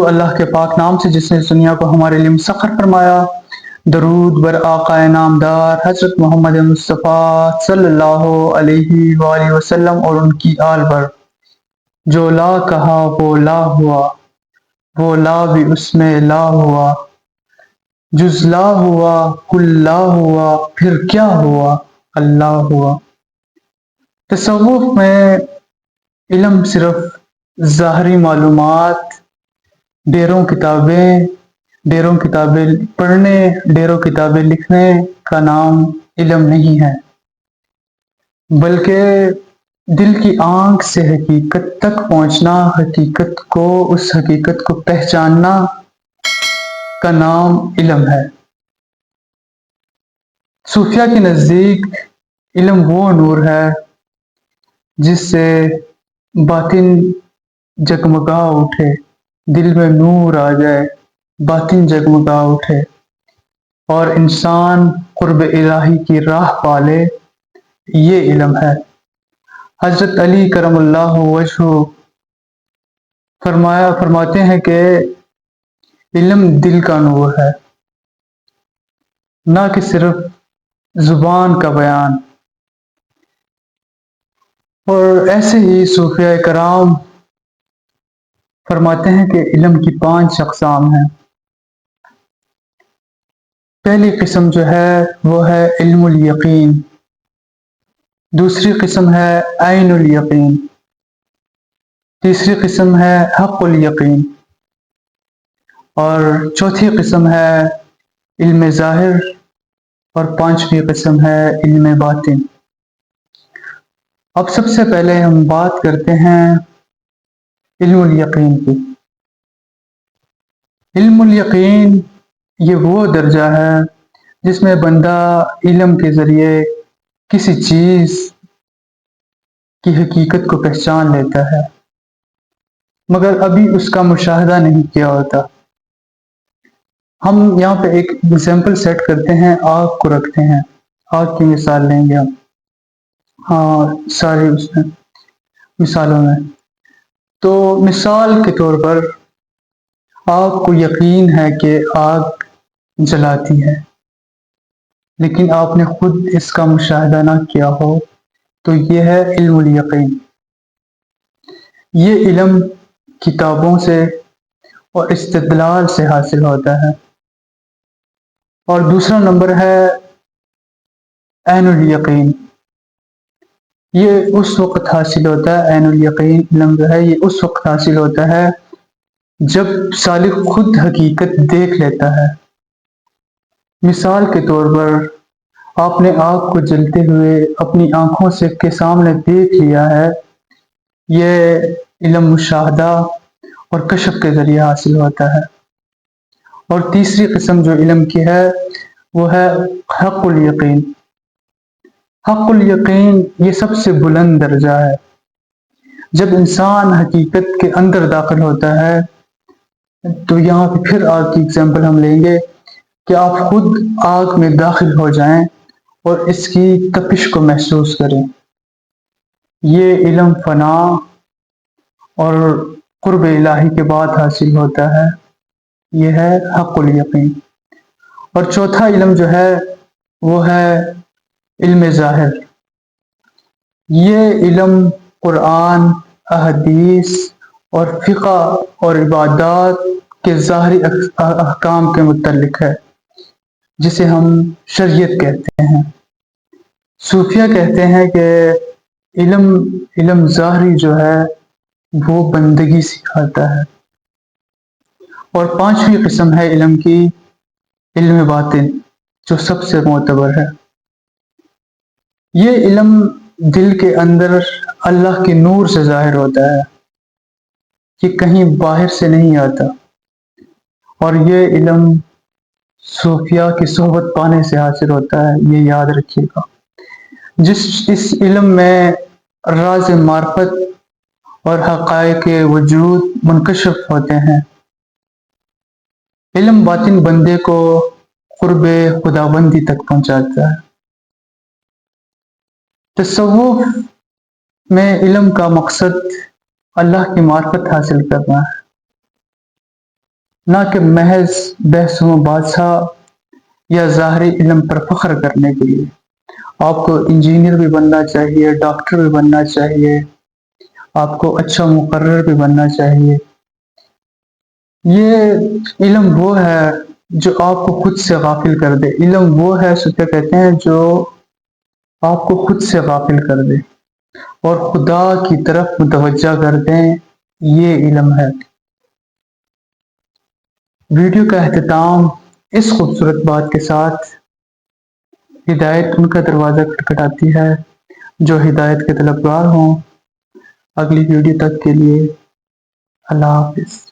اللہ کے پاک نام سے جس نے اس دنیا کو ہمارے لیے مسخر فرمایا۔ درود بر آقا نامدار حضرت محمد مصطفیٰ صلی اللہ علیہ وآلہ وسلم اور ان کی آل پر۔ جو لا کہا وہ لا ہوا، وہ لا بھی اس میں لا ہوا، جز لا ہوا کل لا ہوا، پھر کیا ہوا اللہ ہوا۔ تصوف میں علم صرف ظاہری معلومات، ڈیروں کتابیں پڑھنے، ڈیروں کتابیں لکھنے کا نام علم نہیں ہے، بلکہ دل کی آنکھ سے حقیقت تک پہنچنا، اس حقیقت کو پہچاننا کا نام علم ہے۔ صوفیہ کے نزدیک علم وہ نور ہے جس سے باطن جگمگا اٹھے، دل میں نور آ جائے، باطن جگمگا اٹھے اور انسان قرب الہی کی راہ پالے، یہ علم ہے۔ حضرت علی کرم اللہ وجہہ فرماتے ہیں کہ علم دل کا نور ہے، نہ کہ صرف زبان کا بیان۔ اور ایسے ہی صوفیہ کرام فرماتے ہیں کہ علم کی 5 اقسام ہیں۔ پہلی قسم جو ہے وہ ہے علم الیقین، دوسری قسم ہے عین الیقین، تیسری قسم ہے حق الیقین، اور چوتھی قسم ہے علم ظاہر، اور 5ویں قسم ہے علم باطن۔ اب سب سے پہلے ہم بات کرتے ہیں علم الیقین کی۔ علم الیقین یہ وہ درجہ ہے جس میں بندہ علم کے ذریعے کسی چیز کی حقیقت کو پہچان لیتا ہے، مگر ابھی اس کا مشاہدہ نہیں کیا ہوتا۔ ہم یہاں پہ ایک ایگزامپل سیٹ کرتے ہیں، آگ کو رکھتے ہیں، آگ کی مثال لیں گے ہم ساری اس میں مثالوں میں۔ تو مثال کے طور پر آپ کو یقین ہے کہ آگ جلاتی ہے، لیکن آپ نے خود اس کا مشاہدہ نہ کیا ہو، تو یہ ہے علم الیقین۔ یہ علم کتابوں سے اور استدلال سے حاصل ہوتا ہے۔ اور دوسرا نمبر ہے عین الیقین۔ یہ اس وقت حاصل ہوتا ہے، عین الیقین علم جو ہے یہ اس وقت حاصل ہوتا ہے جب سالک خود حقیقت دیکھ لیتا ہے۔ مثال کے طور پر آپ نے آگ کو جلتے ہوئے اپنی آنکھوں کے سامنے دیکھ لیا ہے، یہ علم مشاہدہ اور کشف کے ذریعے حاصل ہوتا ہے۔ اور تیسری قسم جو علم کی ہے وہ ہے حق الیقین۔ حق الیقین یہ سب سے بلند درجہ ہے۔ جب انسان حقیقت کے اندر داخل ہوتا ہے، تو یہاں پہ پھر آگ کی اگزامپل ہم لیں گے کہ آپ خود آگ میں داخل ہو جائیں اور اس کی تپش کو محسوس کریں۔ یہ علم فنا اور قرب الہی کے بعد حاصل ہوتا ہے، یہ ہے حق الیقین۔ اور چوتھا علم جو ہے وہ ہے علم ظاہر۔ یہ علم قرآن، احادیث اور فقہ اور عبادات کے ظاہری احکام کے متعلق ہے، جسے ہم شریعت کہتے ہیں۔ صوفیہ کہتے ہیں کہ علم ظاہری جو ہے وہ بندگی سکھاتا ہے۔ اور 5ویں قسم ہے علم کی علم باطن، جو سب سے معتبر ہے۔ یہ علم دل کے اندر اللہ کے نور سے ظاہر ہوتا ہے، یہ کہیں باہر سے نہیں آتا۔ اور یہ علم صوفیہ کی صحبت پانے سے حاصل ہوتا ہے، یہ یاد رکھیے گا۔ اس علم میں راز معرفت اور حقائق وجود منکشف ہوتے ہیں۔ علم باطن بندے کو قرب خداوندی تک پہنچاتا ہے۔ تصوف میں علم کا مقصد اللہ کی معرفت حاصل کرنا ہے۔ نہ کہ محض بحث و بادشاہ یا ظاہری علم پر فخر کرنے کے لیے۔ آپ کو انجینئر بھی بننا چاہیے، ڈاکٹر بھی بننا چاہیے، آپ کو اچھا مقرر بھی بننا چاہیے۔ یہ علم وہ ہے جو آپ کو خود سے غافل کر دے، علم وہ ہے سو کیا کہتے ہیں جو آپ کو خود سے غافل کر دے اور خدا کی طرف متوجہ کر دیں، یہ علم ہے۔ ویڈیو کا اختتام اس خوبصورت بات کے ساتھ، ہدایت ان کا دروازہ کھٹکھٹاتی ہے جو ہدایت کے طلبگار ہوں۔ اگلی ویڈیو تک کے لیے اللہ حافظ۔